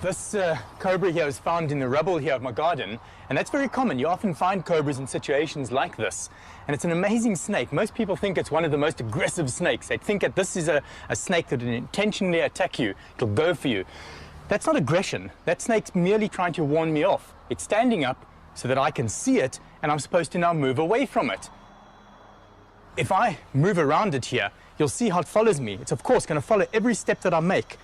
This cobra here is found in the rubble here of my garden, and that's very common. You often find cobras in situations like this, and it's an amazing snake. Most people think it's one of the most aggressive snakes. They think that this is a snake that will intentionally attack you. It'll go for you. That's not aggression. That snake's merely trying to warn me off. It's standing up so that I can see it, and I'm supposed to now move away from it. If I move around it here, you'll see how it follows me. It's of course going to follow every step that I make.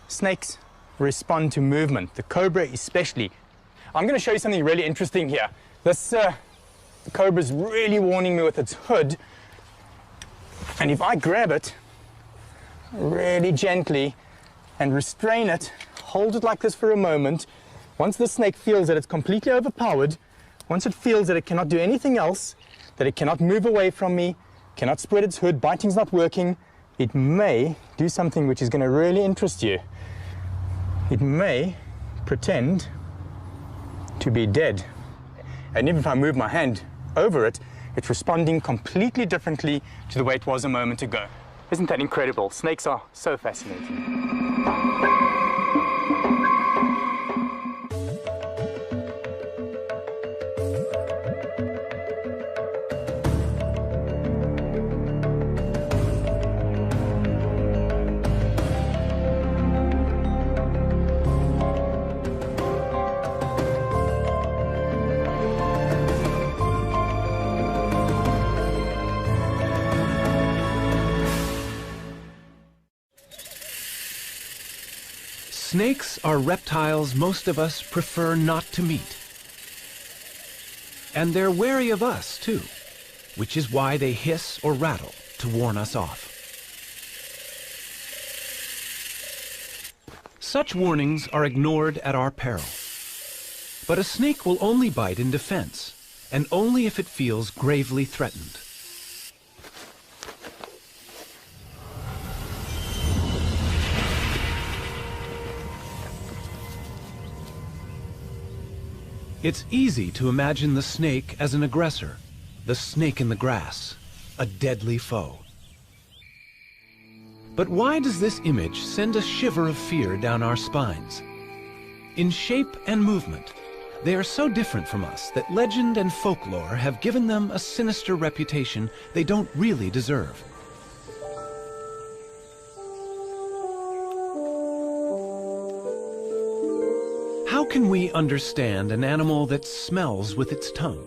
Snakes respond to movement, the cobra especially. I'm going to show you something really interesting here. This cobra is really warning me with its hood, and if I grab it really gently and restrain it, hold it like this for a moment, once the snake feels that it's completely overpowered, once it feels that it cannot do anything else, that it cannot move away from me, cannot spread its hood, biting's not working, it may do something which is going to really interest you. It may pretend to be dead. And even if I move my hand over it, it's responding completely differently to the way it was a moment ago. Isn't that incredible? Snakes are so fascinating. Snakes are reptiles most of us prefer not to meet. And they're wary of us, too, which is why they hiss or rattle to warn us off. Such warnings are ignored at our peril. But a snake will only bite in defense, and only if it feels gravely threatened. It's easy to imagine the snake as an aggressor, the snake in the grass, a deadly foe. But why does this image send a shiver of fear down our spines? In shape and movement, they are so different from us that legend and folklore have given them a sinister reputation they don't really deserve. How can we understand an animal that smells with its tongue?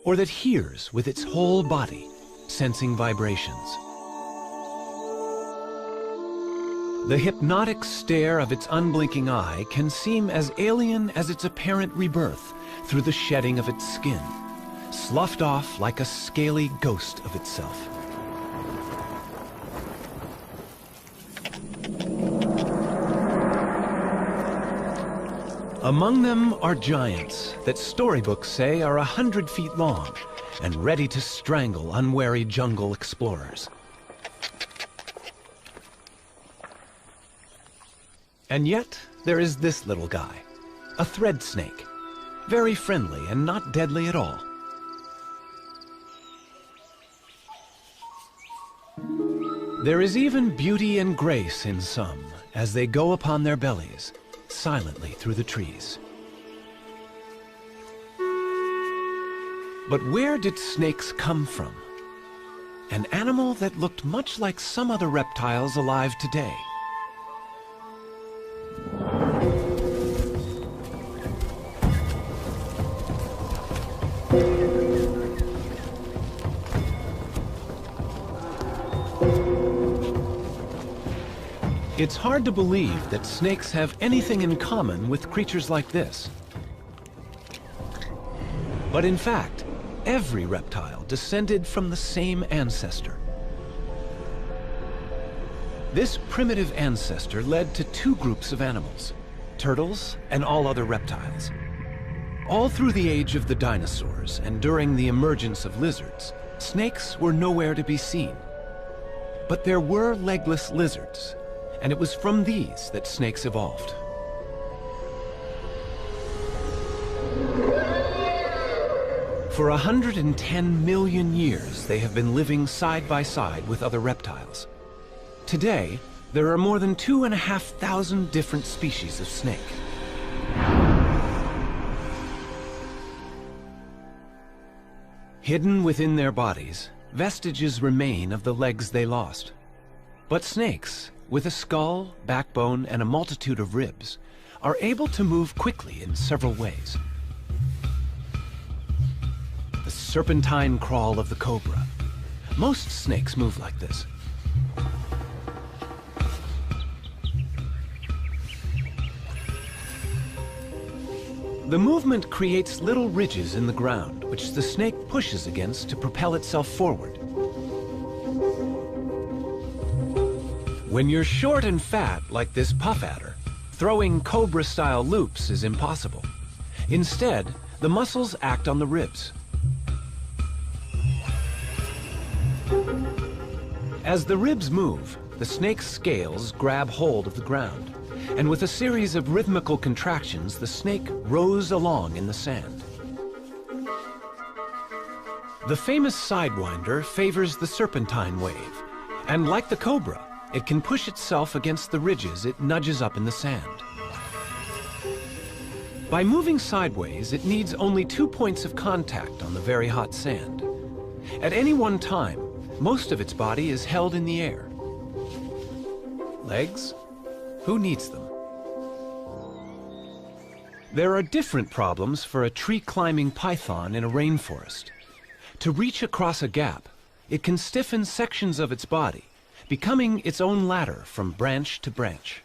Or that hears with its whole body, sensing vibrations? The hypnotic stare of its unblinking eye can seem as alien as its apparent rebirth through the shedding of its skin, sloughed off like a scaly ghost of itself. Among them are giants that storybooks say are 100 feet long and ready to strangle unwary jungle explorers. And yet, there is this little guy, a thread snake, very friendly and not deadly at all. There is even beauty and grace in some as they go upon their bellies, silently through the trees. But where did snakes come from? An animal that looked much like some other reptiles alive today. It's hard to believe that snakes have anything in common with creatures like this. But in fact, every reptile descended from the same ancestor. This primitive ancestor led to two groups of animals, turtles and all other reptiles. All through the age of the dinosaurs and during the emergence of lizards, snakes were nowhere to be seen. But there were legless lizards, and it was from these that snakes evolved. For 110 million years, they have been living side by side with other reptiles. Today, there are more than 2,500 different species of snake. Hidden within their bodies, vestiges remain of the legs they lost. But snakes, with a skull, backbone, and a multitude of ribs, are able to move quickly in several ways. The serpentine crawl of the cobra. Most snakes move like this. The movement creates little ridges in the ground, which the snake pushes against to propel itself forward. When you're short and fat, like this puff adder, throwing cobra-style loops is impossible. Instead, the muscles act on the ribs. As the ribs move, the snake's scales grab hold of the ground, and with a series of rhythmical contractions, the snake rows along in the sand. The famous sidewinder favors the serpentine wave, and like the cobra, it can push itself against the ridges it nudges up in the sand. By moving sideways, it needs only 2 points of contact on the very hot sand. At any one time, most of its body is held in the air. Legs? Who needs them? There are different problems for a tree-climbing python in a rainforest. To reach across a gap, it can stiffen sections of its body, becoming its own ladder from branch to branch.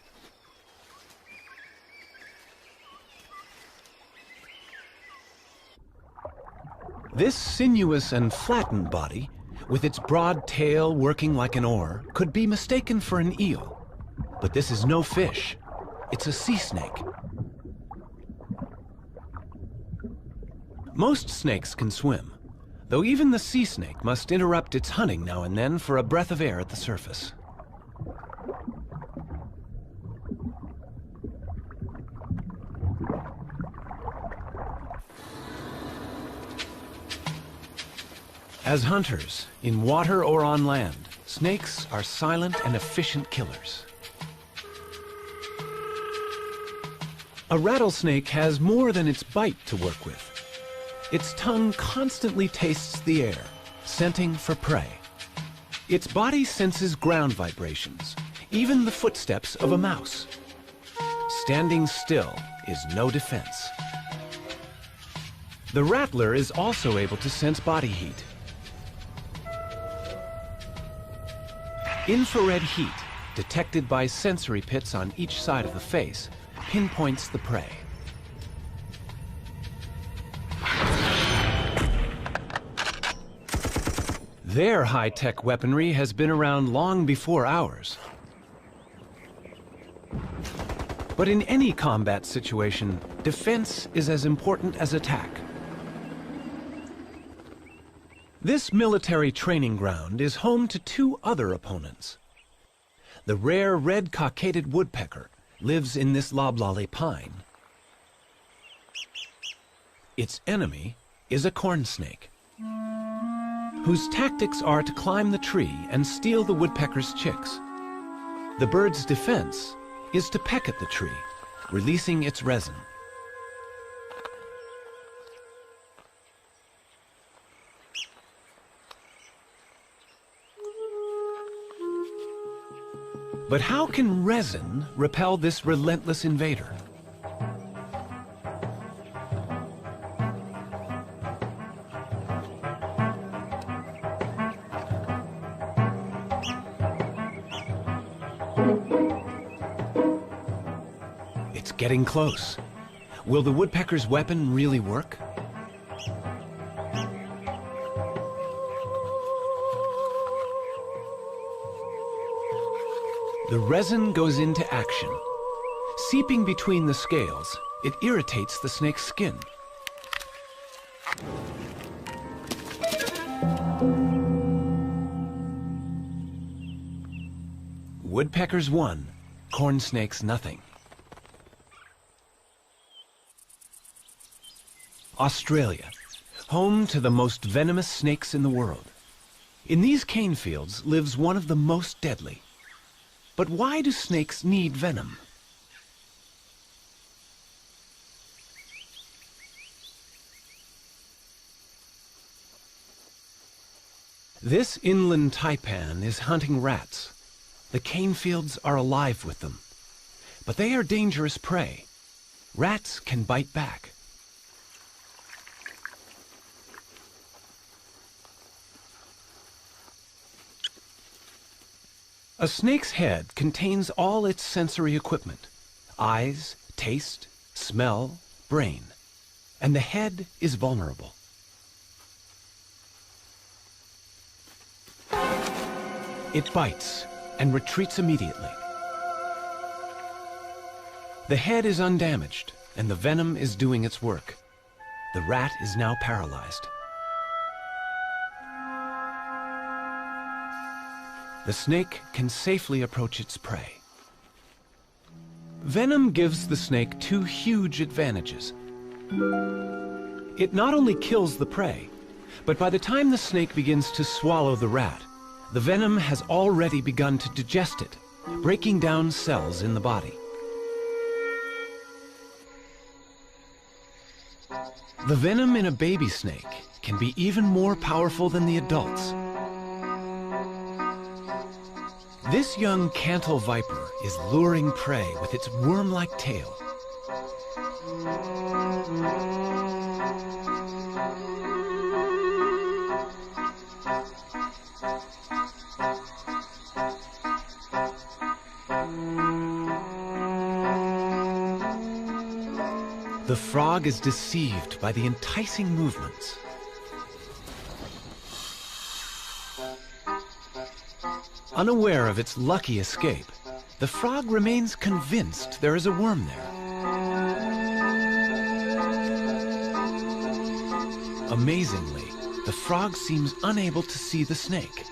This sinuous and flattened body, with its broad tail working like an oar, could be mistaken for an eel. But this is no fish. It's a sea snake. Most snakes can swim, though even the sea snake must interrupt its hunting now and then for a breath of air at the surface. As hunters, in water or on land, snakes are silent and efficient killers. A rattlesnake has more than its bite to work with. Its tongue constantly tastes the air, scenting for prey. Its body senses ground vibrations, even the footsteps of a mouse. Standing still is no defense. The rattler is also able to sense body heat. Infrared heat, detected by sensory pits on each side of the face, pinpoints the prey. Their high-tech weaponry has been around long before ours. But in any combat situation, defense is as important as attack. This military training ground is home to 2 other opponents. The rare red cockaded woodpecker lives in this loblolly pine. Its enemy is a corn snake, whose tactics are to climb the tree and steal the woodpecker's chicks. The bird's defense is to peck at the tree, releasing its resin. But how can resin repel this relentless invader? It's getting close. Will the woodpecker's weapon really work? The resin goes into action. Seeping between the scales, it irritates the snake's skin. Woodpeckers won, corn snakes nothing. Australia, home to the most venomous snakes in the world. In these cane fields lives one of the most deadly. But why do snakes need venom? This inland taipan is hunting rats. The cane fields are alive with them. But they are dangerous prey. Rats can bite back. A snake's head contains all its sensory equipment: eyes, taste, smell, brain. And the head is vulnerable. It bites and retreats immediately. The head is undamaged, and the venom is doing its work. The rat is now paralyzed. The snake can safely approach its prey. Venom gives the snake two huge advantages. It not only kills the prey, but by the time the snake begins to swallow the rat, the venom has already begun to digest it, breaking down cells in the body. The venom in a baby snake can be even more powerful than the adults. This young cantle viper is luring prey with its worm-like tail. The frog is deceived by the enticing movements. Unaware of its lucky escape, the frog remains convinced there is a worm there. Amazingly, the frog seems unable to see the snake.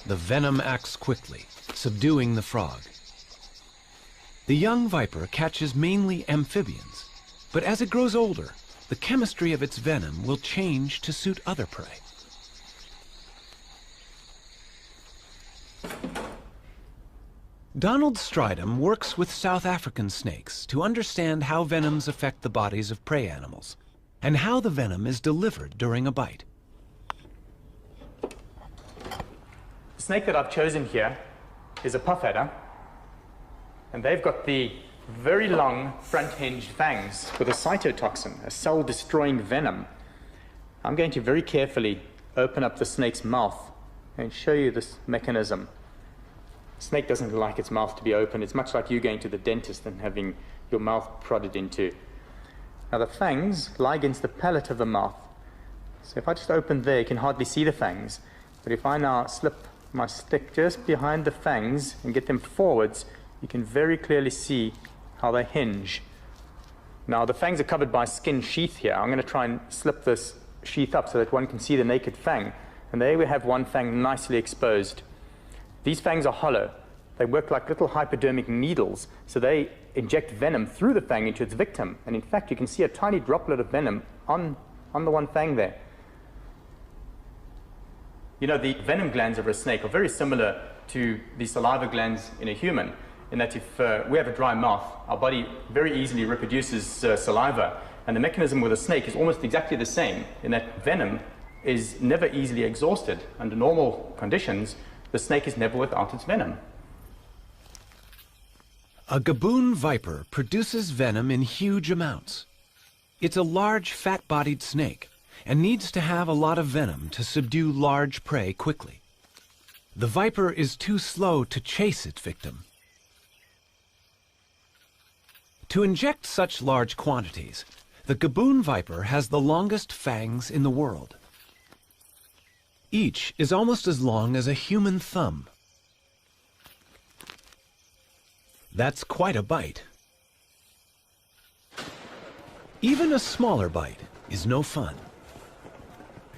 The venom acts quickly, subduing the frog. The young viper catches mainly amphibians, but as it grows older, the chemistry of its venom will change to suit other prey. Donald Stridham works with South African snakes to understand how venoms affect the bodies of prey animals and how the venom is delivered during a bite. The snake that I've chosen here is a puff adder, and they've got the very long front-hinged fangs with a cytotoxin, a cell-destroying venom. I'm going to very carefully open up the snake's mouth and show you this mechanism. The snake doesn't like its mouth to be open. It's much like you going to the dentist and having your mouth prodded into. Now the fangs lie against the palate of the mouth. So if I just open there, you can hardly see the fangs. But if I now slip my stick just behind the fangs and get them forwards, you can very clearly see how they hinge. Now the fangs are covered by a skin sheath here. I'm going to try and slip this sheath up so that one can see the naked fang. And there we have one fang nicely exposed. These fangs are hollow. They work like little hypodermic needles, so they inject venom through the fang into its victim. And in fact, you can see a tiny droplet of venom on the one fang there. You know, the venom glands of a snake are very similar to the saliva glands in a human, in that if we have a dry mouth, our body very easily reproduces saliva, and the mechanism with a snake is almost exactly the same, in that venom is never easily exhausted. Under normal conditions, the snake is never without its venom. A gaboon viper produces venom in huge amounts. It's a large, fat-bodied snake and needs to have a lot of venom to subdue large prey quickly. The viper is too slow to chase its victim. To inject such large quantities, the gaboon viper has the longest fangs in the world. Each is almost as long as a human thumb. That's quite a bite. Even a smaller bite is no fun.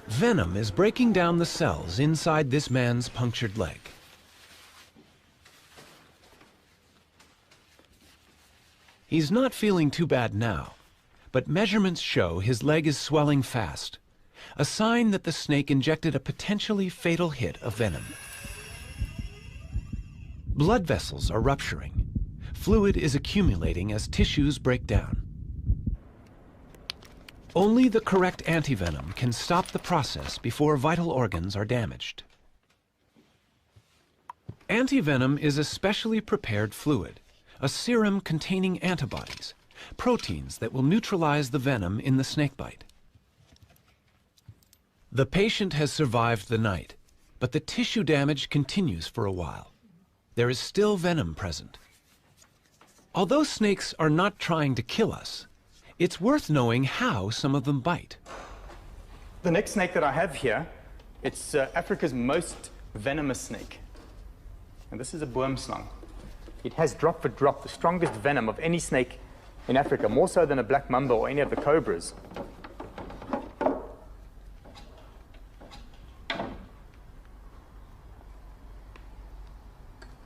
Venom is breaking down the cells inside this man's punctured leg. He's not feeling too bad now, but measurements show his leg is swelling fast, a sign that the snake injected a potentially fatal hit of venom. Blood vessels are rupturing. Fluid is accumulating as tissues break down. Only the correct antivenom can stop the process before vital organs are damaged. Antivenom is a specially prepared fluid, a serum containing antibodies, proteins that will neutralize the venom in the snakebite. The patient has survived the night, but the tissue damage continues for a while. There is still venom present. Although snakes are not trying to kill us, it's worth knowing how some of them bite. The next snake that I have here, it's Africa's most venomous snake. And this is a boomslang. It has drop for drop the strongest venom of any snake in Africa, more so than a black mamba or any of the cobras.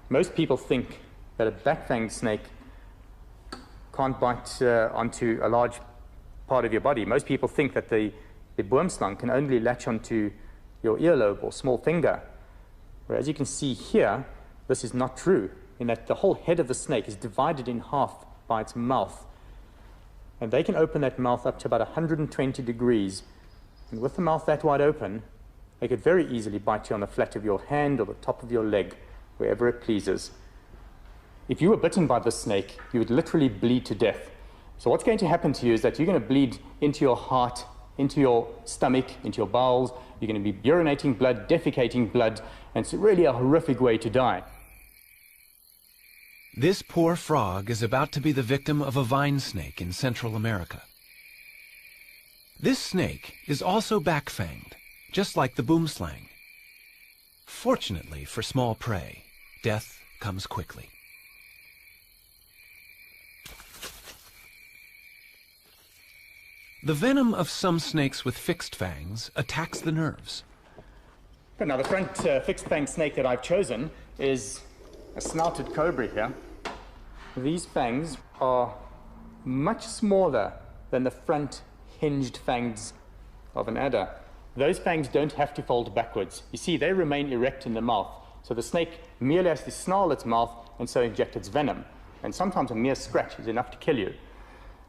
Most people think that a black-fanged snake can't bite onto a large part of your body. Most people think that the boomslang can only latch onto your earlobe or small finger. Whereas you can see here, this is not true, in that the whole head of the snake is divided in half by its mouth. And they can open that mouth up to about 120 degrees. And with the mouth that wide open, they could very easily bite you on the flat of your hand or the top of your leg, wherever it pleases. If you were bitten by this snake, you would literally bleed to death. So what's going to happen to you is that you're going to bleed into your heart, into your stomach, into your bowels. You're going to be urinating blood, defecating blood, and it's really a horrific way to die. This poor frog is about to be the victim of a vine snake in Central America. This snake is also back-fanged, just like the boomslang. Fortunately for small prey, death comes quickly. The venom of some snakes with fixed fangs attacks the nerves. Now, the front fixed fang snake that I've chosen is a snouted cobra here. These fangs are much smaller than the front hinged fangs of an adder. Those fangs don't have to fold backwards. You see, they remain erect in the mouth. So the snake merely has to snarl its mouth and so inject its venom. And sometimes a mere scratch is enough to kill you.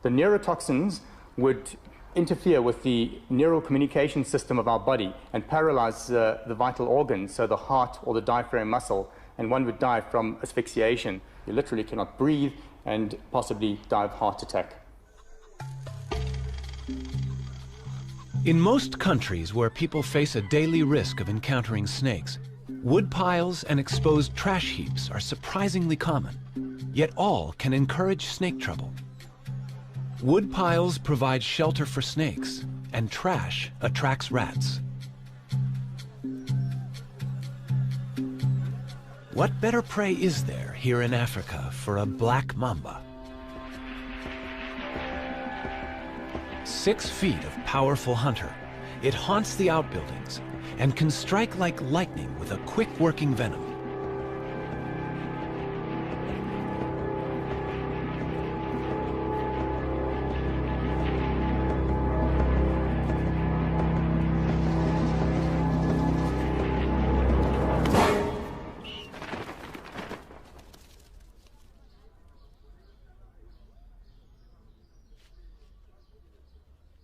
The neurotoxins would interfere with the neural communication system of our body and paralyze the vital organs, so the heart or the diaphragm muscle, and one would die from asphyxiation. You literally cannot breathe and possibly die of heart attack. In most countries where people face a daily risk of encountering snakes, wood piles and exposed trash heaps are surprisingly common, yet all can encourage snake trouble. Wood piles provide shelter for snakes, and trash attracts rats. What better prey is there here in Africa for a black mamba? 6 feet of powerful hunter, it haunts the outbuildings and can strike like lightning with a quick-working venom.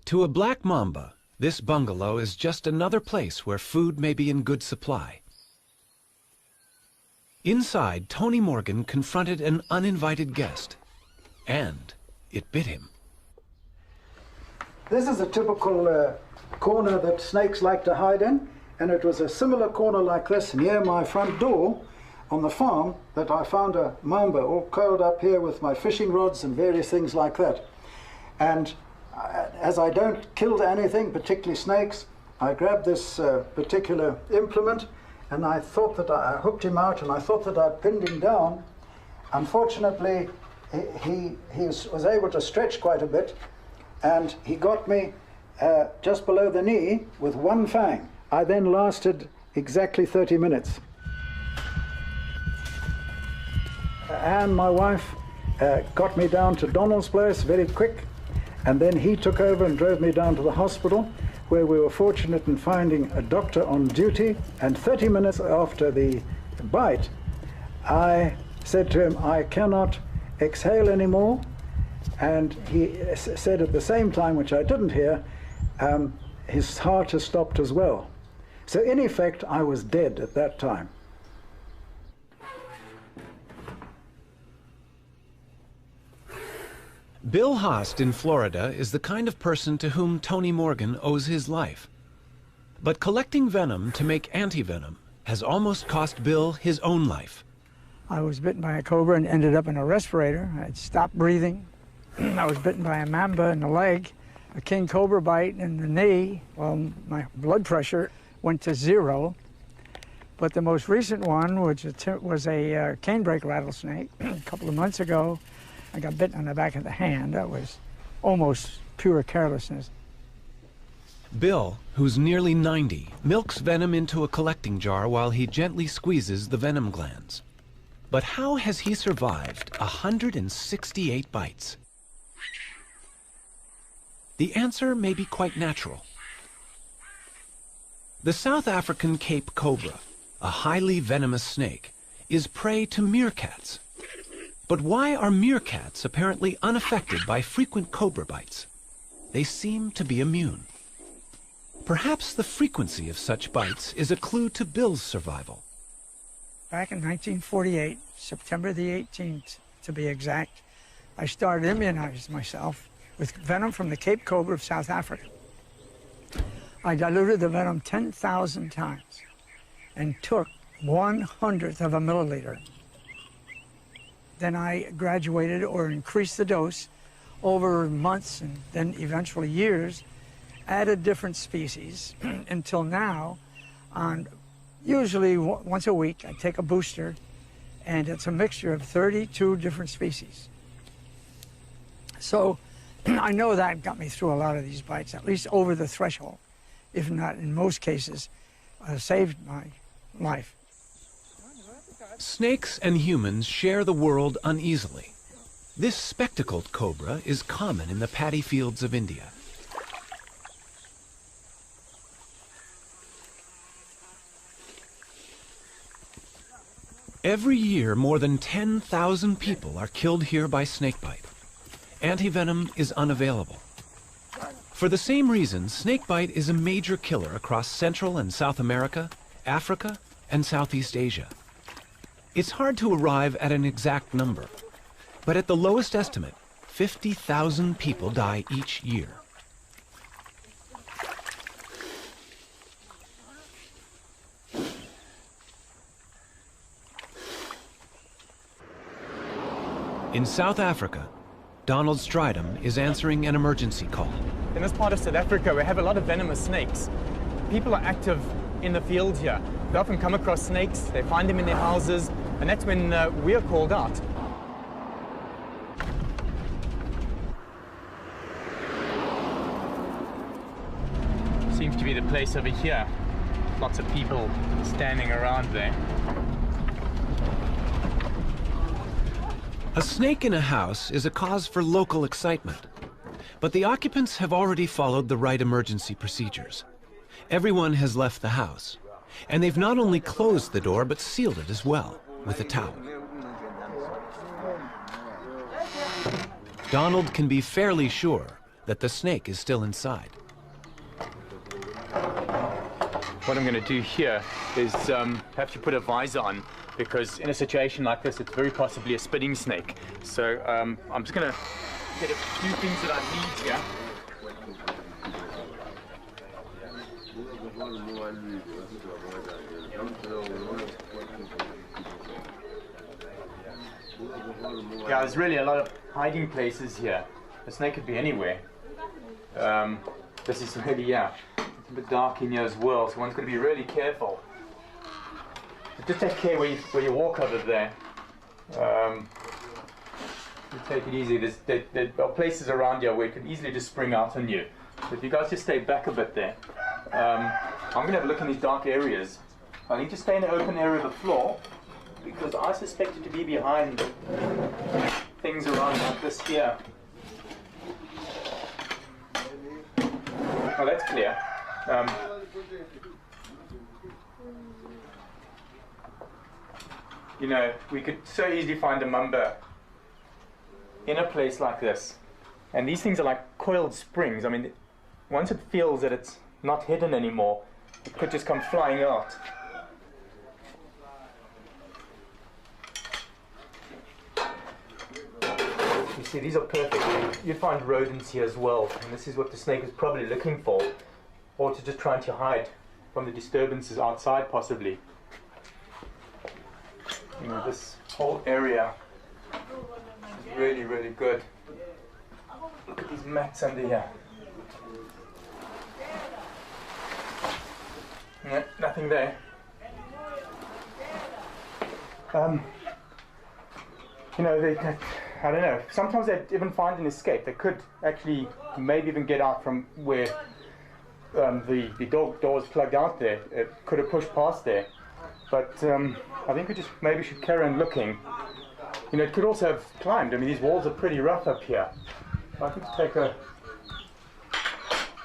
To a black mamba, this bungalow is just another place where food may be in good supply. Inside, Tony Morgan confronted an uninvited guest, and it bit him. This is a typical corner that snakes like to hide in, and it was a similar corner like this near my front door on the farm that I found a mamba all curled up here with my fishing rods and various things like that. And as I don't kill anything, particularly snakes, I grabbed this particular implement and I thought that I hooked him out and I thought that I'd pinned him down. Unfortunately, he was able to stretch quite a bit and he got me just below the knee with one fang. I then lasted exactly 30 minutes. And my wife got me down to Donald's place very quick. And then he took over and drove me down to the hospital, where we were fortunate in finding a doctor on duty. And 30 minutes after the bite, I said to him, I cannot exhale anymore. And he said at the same time, which I didn't hear, his heart has stopped as well. So in effect, I was dead at that time. Bill Haast in Florida is the kind of person to whom Tony Morgan owes his life. But collecting venom to make anti-venom has almost cost Bill his own life. I was bitten by a cobra and ended up in a respirator. I'd stopped breathing. I was bitten by a mamba in the leg, a king cobra bite in the knee. Well, my blood pressure went to 0. But the most recent one, which was a canebrake rattlesnake, a couple of months ago, I got bitten on the back of the hand. That was almost pure carelessness. Bill, who's nearly 90, milks venom into a collecting jar while he gently squeezes the venom glands. But how has he survived 168 bites? The answer may be quite natural. The South African Cape cobra, a highly venomous snake, is prey to meerkats. But why are meerkats apparently unaffected by frequent cobra bites? They seem to be immune. Perhaps the frequency of such bites is a clue to Bill's survival. Back in 1948, September the 18th to be exact, I started immunizing myself with venom from the Cape cobra of South Africa. I diluted the venom 10,000 times and took 1/100th of a milliliter. Then I graduated or increased the dose over months and then eventually years, added different species until now, usually once a week, I take a booster, and it's a mixture of 32 different species. So I know that got me through a lot of these bites, at least over the threshold, if not in most cases, saved my life. Snakes and humans share the world uneasily. This spectacled cobra is common in the paddy fields of India. Every year, more than 10,000 people are killed here by snakebite. Antivenom is unavailable. For the same reason, snakebite is a major killer across Central and South America, Africa, and Southeast Asia. It's hard to arrive at an exact number, but at the lowest estimate, 50,000 people die each year. In South Africa, Donald Strydom is answering an emergency call. In this part of South Africa, we have a lot of venomous snakes. People are active in the field here. They often come across snakes, they find them in their houses, and that's when we are called out. Seems to be the place over here. Lots of people standing around there. A snake in a house is a cause for local excitement, but the occupants have already followed the right emergency procedures. Everyone has left the house, and they've not only closed the door, but sealed it as well with a towel. Donald can be fairly sure that the snake is still inside. What I'm going to do here is perhaps you put a visor on, because in a situation like this, it's very possibly a spitting snake. So I'm just going to get a few things that I need here. Yeah, there's really a lot of hiding places here. The snake could be anywhere. This is really, yeah, it's a bit dark in here as well, so one's got to be really careful. But just take care where you walk over there. You take it easy. There are places around here where it can easily just spring out on you. So if you guys just stay back a bit there. I'm going to have a look in these dark areas. I need to stay in the open area of the floor, because I suspect it to be behind things around like this here. Oh, that's clear. You know, we could so easily find a mamba in a place like this. And these things are like coiled springs. I mean, once it feels that it's not hidden anymore, it could just come flying out. You see, these are perfect. You'd find rodents here as well, and this is what the snake is probably looking for, or to just trying to hide from the disturbances outside, possibly. You know, this whole area is really, really good. Look at these mats under here. No, nothing there. You know, I don't know. Sometimes they even find an escape. They could actually maybe even get out from where the door is plugged out there. It could have pushed past there. But I think we just maybe should carry on looking. You know, it could also have climbed. I mean, these walls are pretty rough up here. I think to take a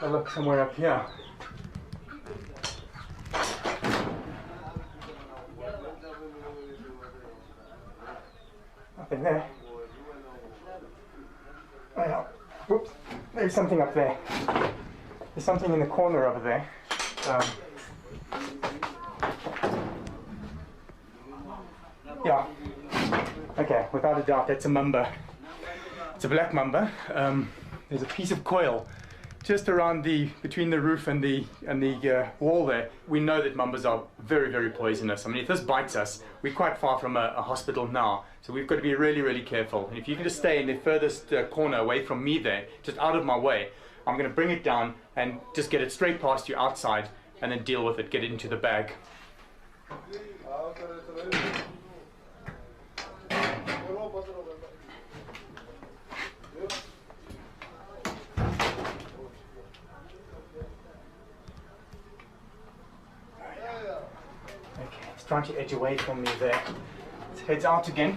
look somewhere up here. Nothing there. Oh, whoops, there's something up there. There's something in the corner over there. Yeah. Okay, without a doubt, that's a mamba. It's a black mamba. There's a piece of coil just around between the roof and the wall there. We know that mambas are very, very poisonous. I mean, if this bites us, we're quite far from a hospital now, so we've got to be really, really careful. And if you can just stay in the furthest corner away from me there, just out of my way, I'm going to bring it down and just get it straight past you outside, and then deal with it, get it into the bag. Trying to edge away from me there. It heads out again.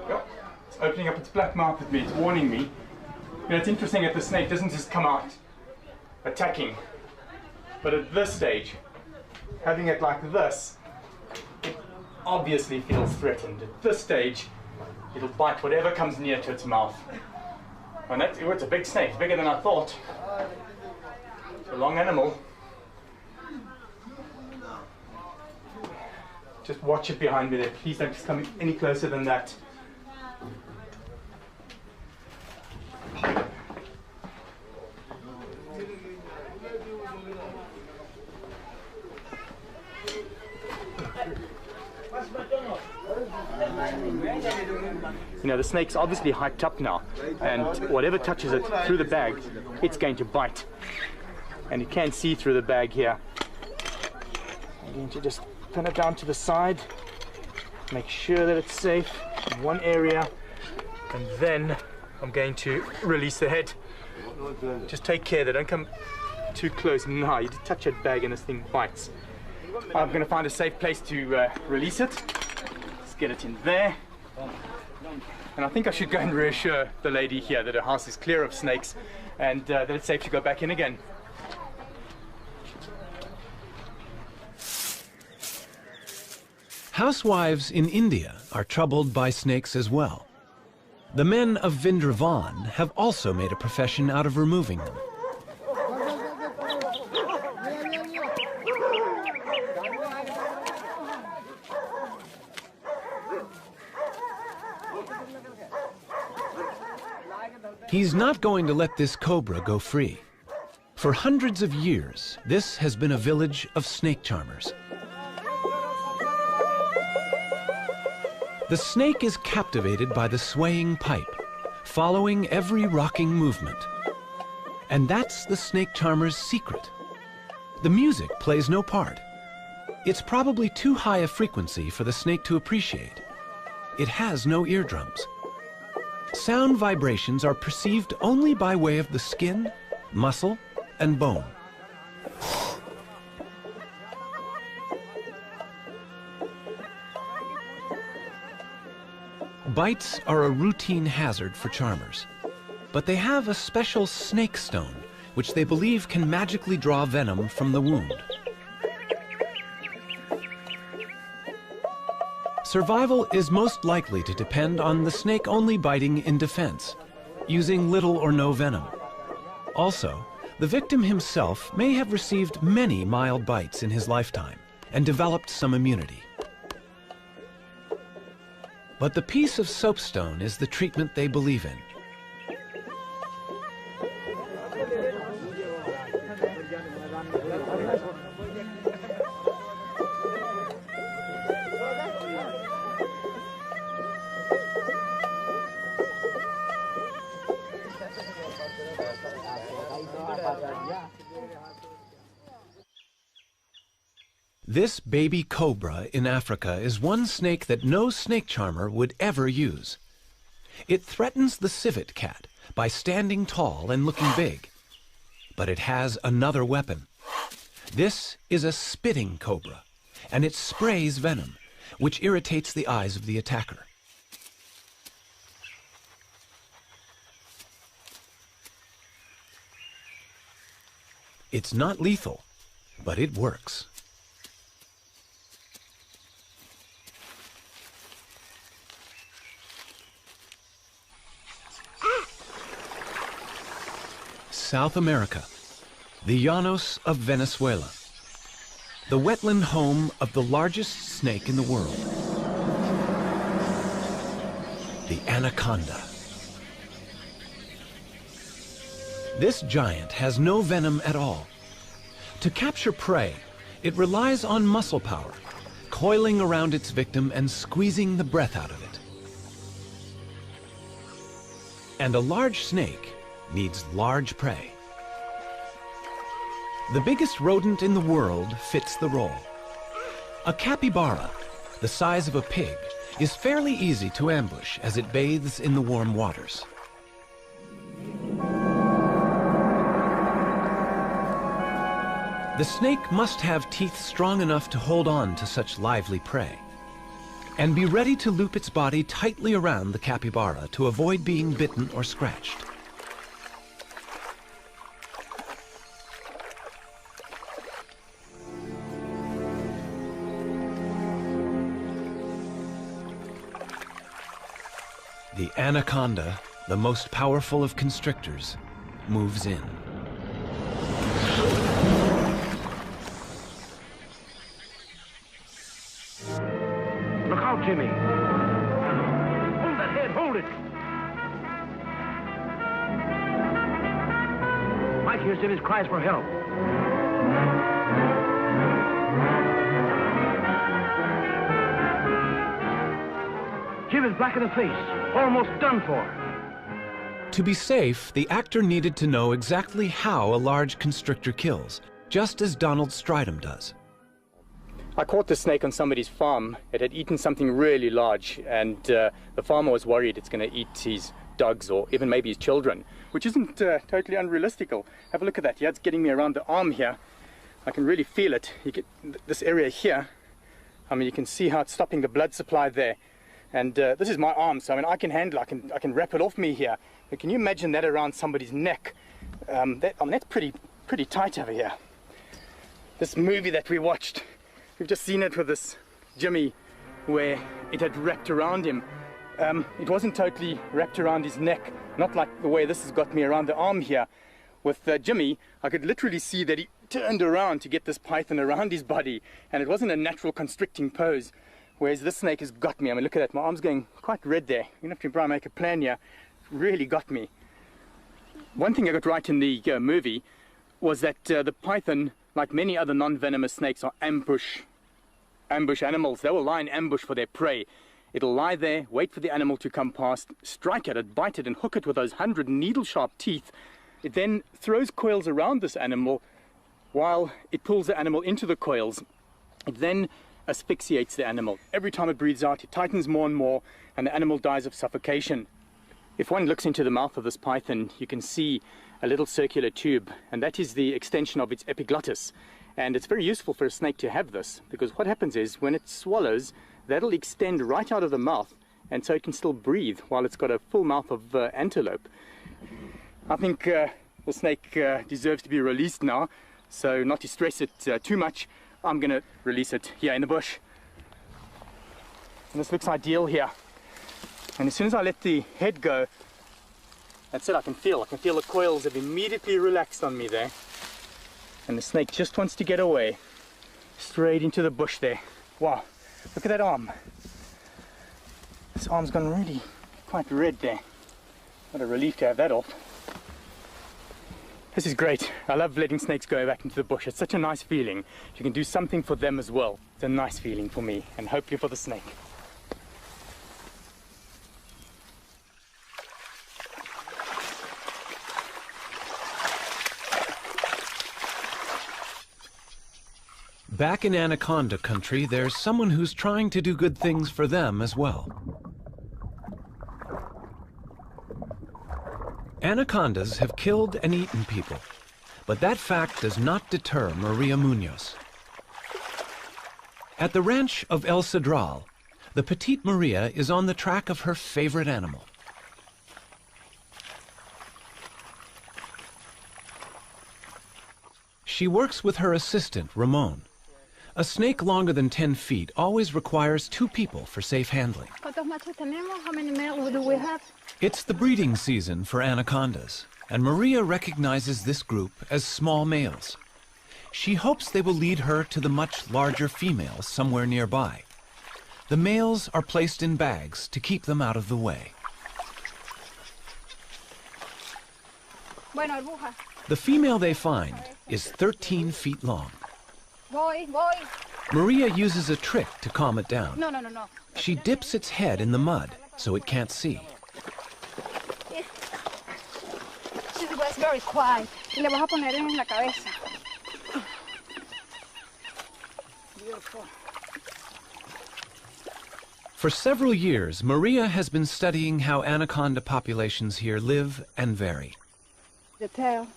Yep. It's opening up its black mouth at me, it's warning me. You know, it's interesting that the snake doesn't just come out attacking, but at this stage, having it like this, obviously feels threatened. At this stage, it'll bite whatever comes near to its mouth. And it's a big snake, it's bigger than I thought. It's a long animal. Just watch it behind me there. Please don't just come any closer than that. You know, the snake's obviously hyped up now, and whatever touches it through the bag, it's going to bite. And you can see through the bag here. I'm going to just pin it down to the side, make sure that it's safe in one area, and then I'm going to release the head. Just take care that don't come too close. Now, you just touch that bag and this thing bites. I'm going to find a safe place to release it. Let's get it in there. And I think I should go and reassure the lady here that her house is clear of snakes and that it's safe to go back in again. Housewives in India are troubled by snakes as well. The men of Vrindavan have also made a profession out of removing them. He's not going to let this cobra go free. For hundreds of years, this has been a village of snake charmers. The snake is captivated by the swaying pipe, following every rocking movement. And that's the snake charmer's secret. The music plays no part. It's probably too high a frequency for the snake to appreciate. It has no eardrums. Sound vibrations are perceived only by way of the skin, muscle, and bone. Bites are a routine hazard for charmers, but they have a special snake stone, which they believe can magically draw venom from the wound. Survival is most likely to depend on the snake only biting in defense, using little or no venom. Also, the victim himself may have received many mild bites in his lifetime and developed some immunity. But the piece of soapstone is the treatment they believe in. This baby cobra in Africa is one snake that no snake charmer would ever use. It threatens the civet cat by standing tall and looking big. But it has another weapon. This is a spitting cobra, and it sprays venom, which irritates the eyes of the attacker. It's not lethal, but it works. South America, the Llanos of Venezuela, the wetland home of the largest snake in the world, the anaconda. This giant has no venom at all. To capture prey, it relies on muscle power, coiling around its victim and squeezing the breath out of it. And a large snake needs large prey. The biggest rodent in the world fits the role. A capybara, the size of a pig, is fairly easy to ambush as it bathes in the warm waters. The snake must have teeth strong enough to hold on to such lively prey, and be ready to loop its body tightly around the capybara to avoid being bitten or scratched. The anaconda, the most powerful of constrictors, moves in. Look out, Jimmy. Hold that head, hold it. Mike hears Jimmy's cries for help. Jim is black in the face, almost done for. To be safe, the actor needed to know exactly how a large constrictor kills, just as Donald Stridham does. I caught the snake on somebody's farm. It had eaten something really large, and the farmer was worried it's going to eat his dogs or even maybe his children, which isn't totally unrealistical. Have a look at that. Yeah, it's getting me around the arm here. I can really feel it. You get this area here. I mean, you can see how it's stopping the blood supply there. And this is my arm, so I mean, I can handle, I can wrap it off me here. But can you imagine that around somebody's neck? That's pretty tight over here. This movie that we watched, we've just seen it with this Jimmy, where it had wrapped around him. It wasn't totally wrapped around his neck, not like the way this has got me around the arm here. With Jimmy, I could literally see that he turned around to get this python around his body, and it wasn't a natural constricting pose. Whereas this snake has got me. I mean, look at that. My arm's going quite red there. I'm going to have to try and make a plan here. It really got me. One thing I got right in the movie was that the python, like many other non-venomous snakes, are ambush animals. They will lie in ambush for their prey. It'll lie there, wait for the animal to come past, strike at it, bite it, and hook it with those 100 needle-sharp teeth. It then throws coils around this animal while it pulls the animal into the coils. It then asphyxiates the animal. Every time it breathes out, it tightens more and more, and the animal dies of suffocation. If one looks into the mouth of this python, you can see a little circular tube, and that is the extension of its epiglottis. And it's very useful for a snake to have this, because what happens is when it swallows, that'll extend right out of the mouth, and so it can still breathe while it's got a full mouth of antelope. I think the snake deserves to be released now, so not to stress it too much, I'm going to release it here in the bush. And this looks ideal here. And as soon as I let the head go, that's it, I can feel the coils have immediately relaxed on me there. And the snake just wants to get away, straight into the bush there. Wow, look at that arm. This arm's gone really quite red there. What a relief to have that off. This is great. I love letting snakes go back into the bush. It's such a nice feeling. You can do something for them as well. It's a nice feeling for me, and hopefully for the snake. Back in anaconda country, there's someone who's trying to do good things for them as well. Anacondas have killed and eaten people, but that fact does not deter Maria Munoz. At the ranch of El Cedral, the petite Maria is on the track of her favorite animal. She works with her assistant, Ramon. A snake longer than 10 feet always requires 2 people for safe handling. How many males do we have? It's the breeding season for anacondas, and Maria recognizes this group as small males. She hopes they will lead her to the much larger females somewhere nearby. The males are placed in bags to keep them out of the way. The female they find is 13 feet long. Maria uses a trick to calm it down. No. She dips its head in the mud so it can't see. She was very quiet. Y le vas a poner en la cabeza. Beautiful. For several years, Maria has been studying how anaconda populations here live and vary. The tail.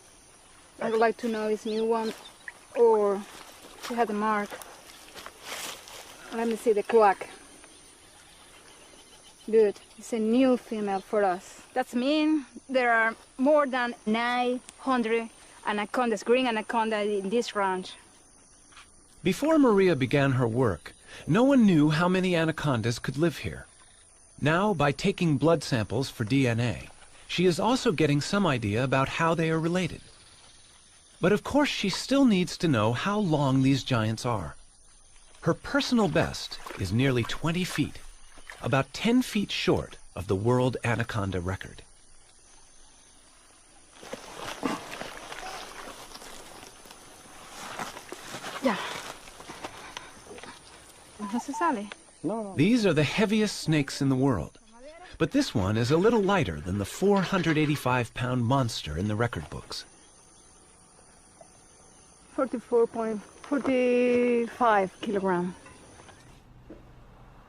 I would like to know is new one or she had a mark. Let me see the cloak. Good. It's a new female for us. That means there are more than 900 anacondas, green anaconda in this ranch. Before Maria began her work, no one knew how many anacondas could live here. Now, by taking blood samples for DNA, she is also getting some idea about how they are related. But of course, she still needs to know how long these giants are. Her personal best is nearly 20 feet, about 10 feet short of the world anaconda record. Yeah. No se sale. These are the heaviest snakes in the world, but this one is a little lighter than the 485-pound monster in the record books. 44.45 kilograms.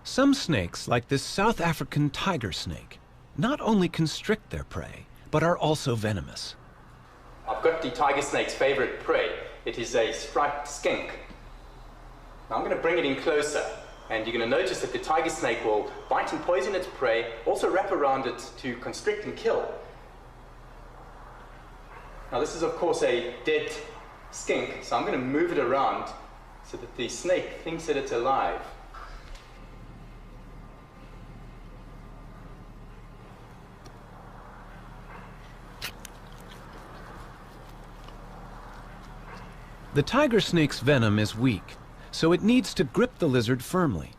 Some snakes, like this South African tiger snake, not only constrict their prey, but are also venomous. I've got the tiger snake's favorite prey. It is a striped skink. Now I'm going to bring it in closer, and you're going to notice that the tiger snake will bite and poison its prey, also wrap around it to constrict and kill. Now this is of course a dead skink, so I'm going to move it around so that the snake thinks that it's alive. The tiger snake's venom is weak, so it needs to grip the lizard firmly,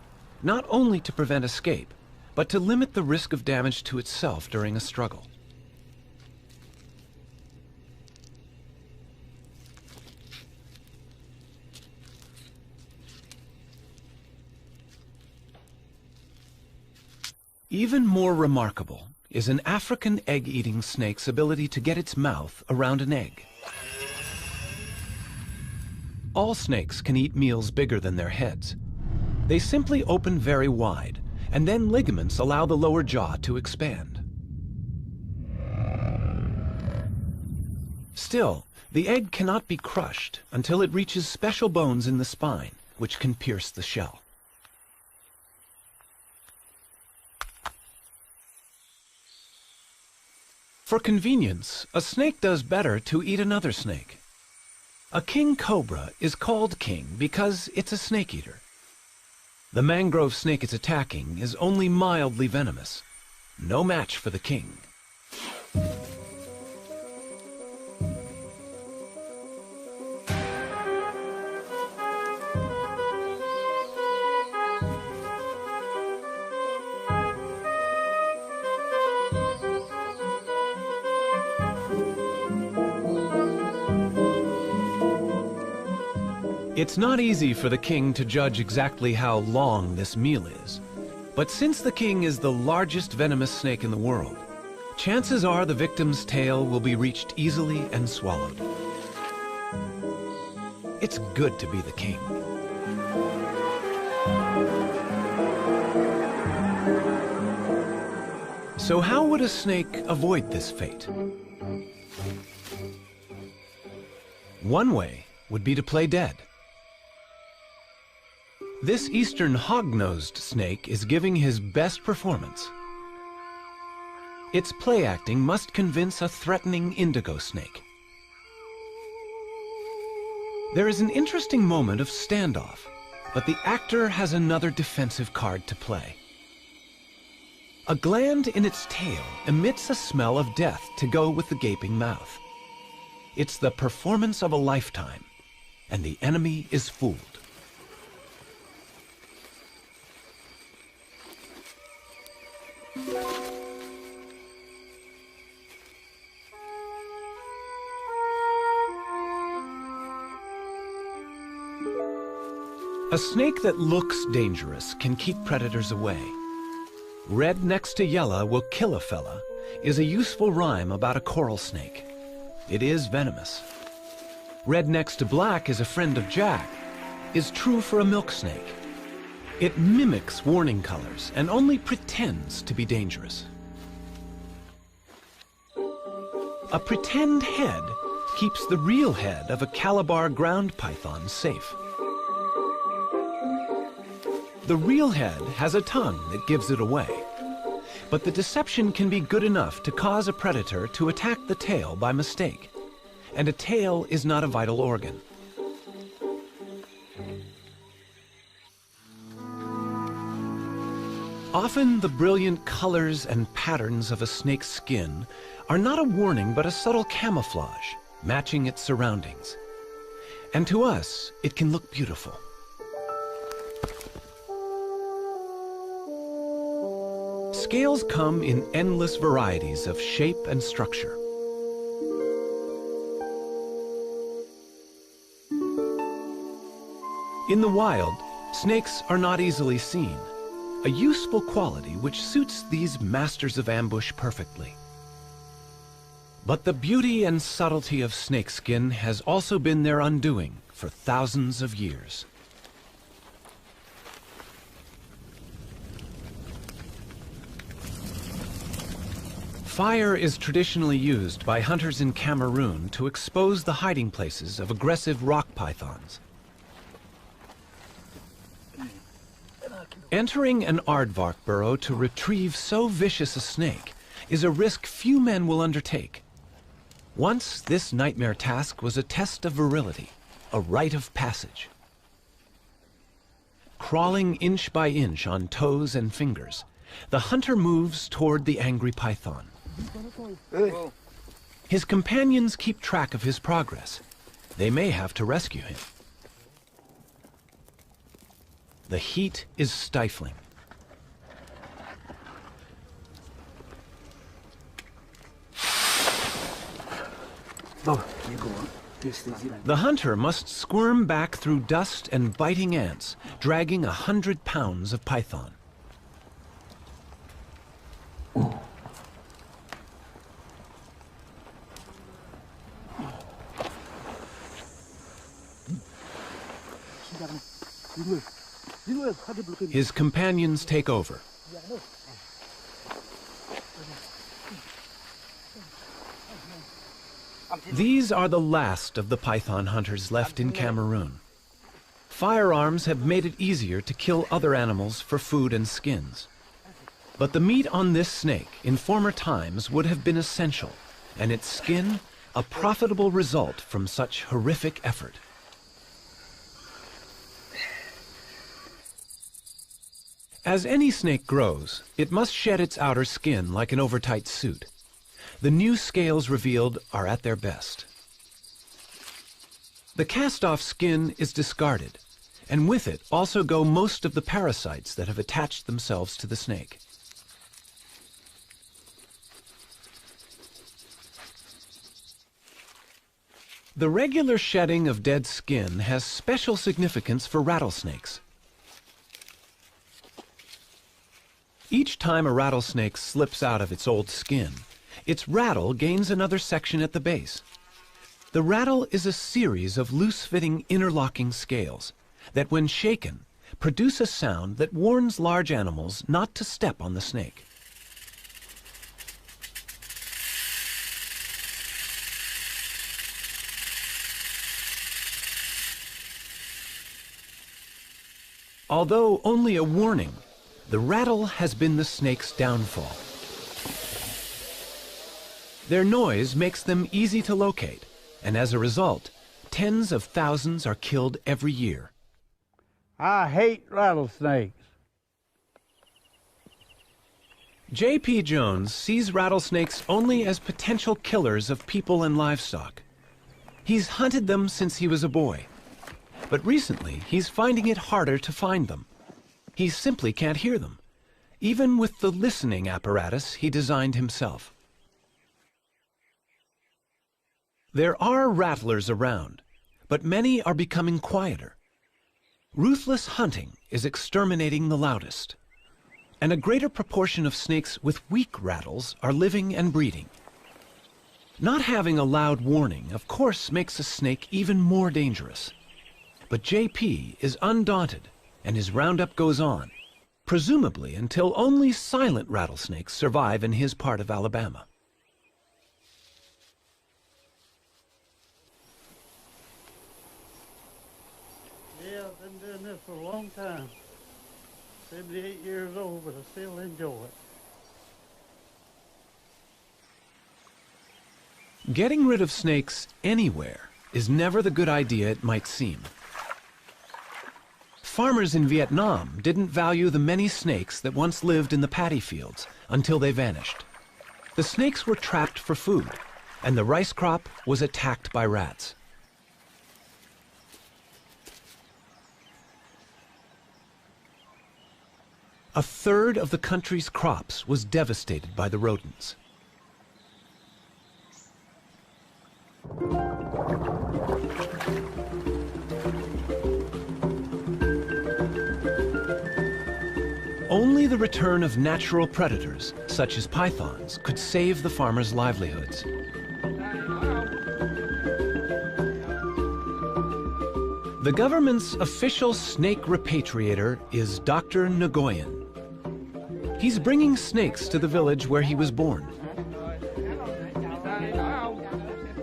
not only to prevent escape, but to limit the risk of damage to itself during a struggle. Even more remarkable is an African egg-eating snake's ability to get its mouth around an egg. All snakes can eat meals bigger than their heads. They simply open very wide, and then ligaments allow the lower jaw to expand. Still, the egg cannot be crushed until it reaches special bones in the spine, which can pierce the shell. For convenience, a snake does better to eat another snake. A king cobra is called king because it's a snake eater. The mangrove snake it's attacking is only mildly venomous, no match for the king. It's not easy for the king to judge exactly how long this meal is. But since the king is the largest venomous snake in the world, chances are the victim's tail will be reached easily and swallowed. It's good to be the king. So how would a snake avoid this fate? One way would be to play dead. This eastern hog-nosed snake is giving his best performance. Its play acting must convince a threatening indigo snake. There is an interesting moment of standoff, but the actor has another defensive card to play. A gland in its tail emits a smell of death to go with the gaping mouth. It's the performance of a lifetime, and the enemy is fooled. A snake that looks dangerous can keep predators away. Red next to yellow will kill a fella is a useful rhyme about a coral snake. It is venomous. Red next to black is a friend of Jack is true for a milk snake. It mimics warning colors and only pretends to be dangerous. A pretend head keeps the real head of a Calabar ground python safe. The real head has a tongue that gives it away, but the deception can be good enough to cause a predator to attack the tail by mistake, and a tail is not a vital organ. Often the brilliant colors and patterns of a snake's skin are not a warning but a subtle camouflage, matching its surroundings. And to us, it can look beautiful. Scales come in endless varieties of shape and structure. In the wild, snakes are not easily seen, a useful quality which suits these masters of ambush perfectly. But the beauty and subtlety of snakeskin has also been their undoing for thousands of years. Fire is traditionally used by hunters in Cameroon to expose the hiding places of aggressive rock pythons. Entering an aardvark burrow to retrieve so vicious a snake is a risk few men will undertake. Once, this nightmare task was a test of virility, a rite of passage. Crawling inch by inch on toes and fingers, the hunter moves toward the angry python. His companions keep track of his progress. They may have to rescue him. The heat is stifling. The hunter must squirm back through dust and biting ants, dragging 100 pounds of python. His companions take over. These are the last of the python hunters left in Cameroon. Firearms have made it easier to kill other animals for food and skins. But the meat on this snake in former times would have been essential, and its skin a profitable result from such horrific effort. As any snake grows, it must shed its outer skin like an overtight suit. The new scales revealed are at their best. The cast-off skin is discarded, and with it also go most of the parasites that have attached themselves to the snake. The regular shedding of dead skin has special significance for rattlesnakes. Each time a rattlesnake slips out of its old skin, its rattle gains another section at the base. The rattle is a series of loose-fitting interlocking scales that, when shaken, produce a sound that warns large animals not to step on the snake. Although only a warning, the rattle has been the snake's downfall. Their noise makes them easy to locate, and as a result, tens of thousands are killed every year. I hate rattlesnakes. J.P. Jones sees rattlesnakes only as potential killers of people and livestock. He's hunted them since he was a boy. But recently, he's finding it harder to find them. He simply can't hear them, even with the listening apparatus he designed himself. There are rattlers around, but many are becoming quieter. Ruthless hunting is exterminating the loudest, and a greater proportion of snakes with weak rattles are living and breeding. Not having a loud warning, of course, makes a snake even more dangerous. But J.P. is undaunted, and his roundup goes on, presumably until only silent rattlesnakes survive in his part of Alabama. Yeah, I've been doing this for a long time. 78 years old, but I still enjoy it. Getting rid of snakes anywhere is never the good idea it might seem. Farmers in Vietnam didn't value the many snakes that once lived in the paddy fields until they vanished. The snakes were trapped for food, and the rice crop was attacked by rats. A third of the country's crops was devastated by the rodents. Only the return of natural predators, such as pythons, could save the farmers' livelihoods. The government's official snake repatriator is Dr. Nguyen. He's bringing snakes to the village where he was born.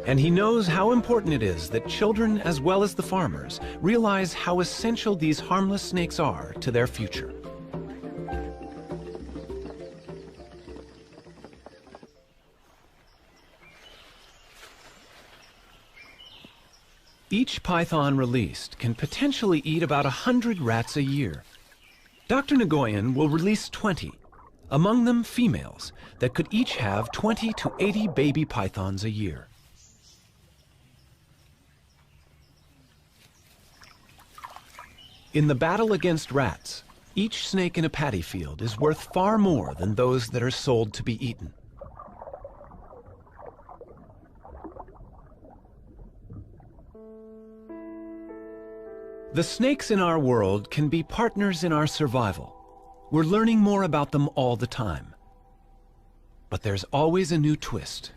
And he knows how important it is that children, as well as the farmers, realize how essential these harmless snakes are to their future. Each python released can potentially eat about 100 rats a year. Dr. Nguyen will release 20, among them females, that could each have 20 to 80 baby pythons a year. In the battle against rats, each snake in a paddy field is worth far more than those that are sold to be eaten. The snakes in our world can be partners in our survival. We're learning more about them all the time. But there's always a new twist.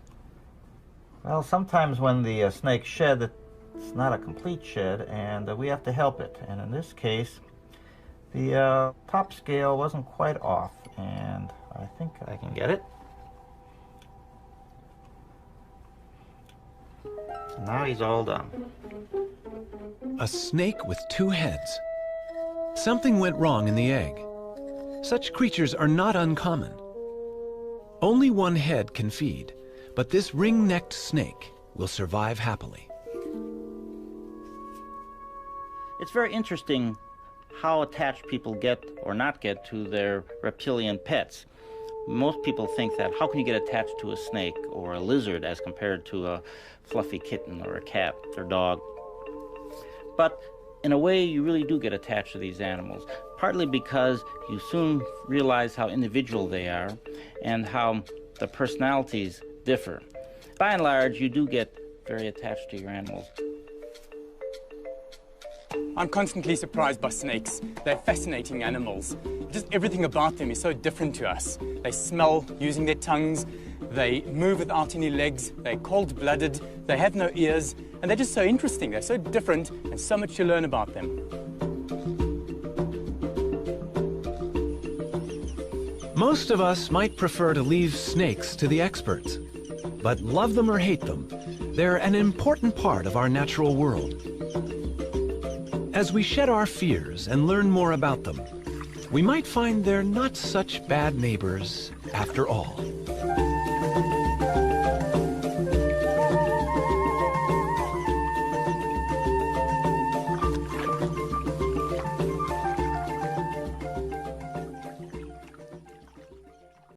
Well, sometimes when the snakes shed, it's not a complete shed, and we have to help it. And in this case, the top scale wasn't quite off, and I think I can get it. Now he's all done. A snake with 2 heads. Something went wrong in the egg. Such creatures are not uncommon. Only 1 head can feed, but this ring-necked snake will survive happily. It's very interesting how attached people get or not get to their reptilian pets. Most people think that how can you get attached to a snake or a lizard as compared to a fluffy kitten or a cat or dog? But in a way, you really do get attached to these animals, partly because you soon realize how individual they are and how the personalities differ. By and large, you do get very attached to your animals. I'm constantly surprised by snakes. They're fascinating animals. Just everything about them is so different to us. They smell using their tongues, they move without any legs, they're cold-blooded, they have no ears, and they're just so interesting. They're so different and so much to learn about them. Most of us might prefer to leave snakes to the experts. But love them or hate them, they're an important part of our natural world. As we shed our fears and learn more about them, we might find they're not such bad neighbors after all.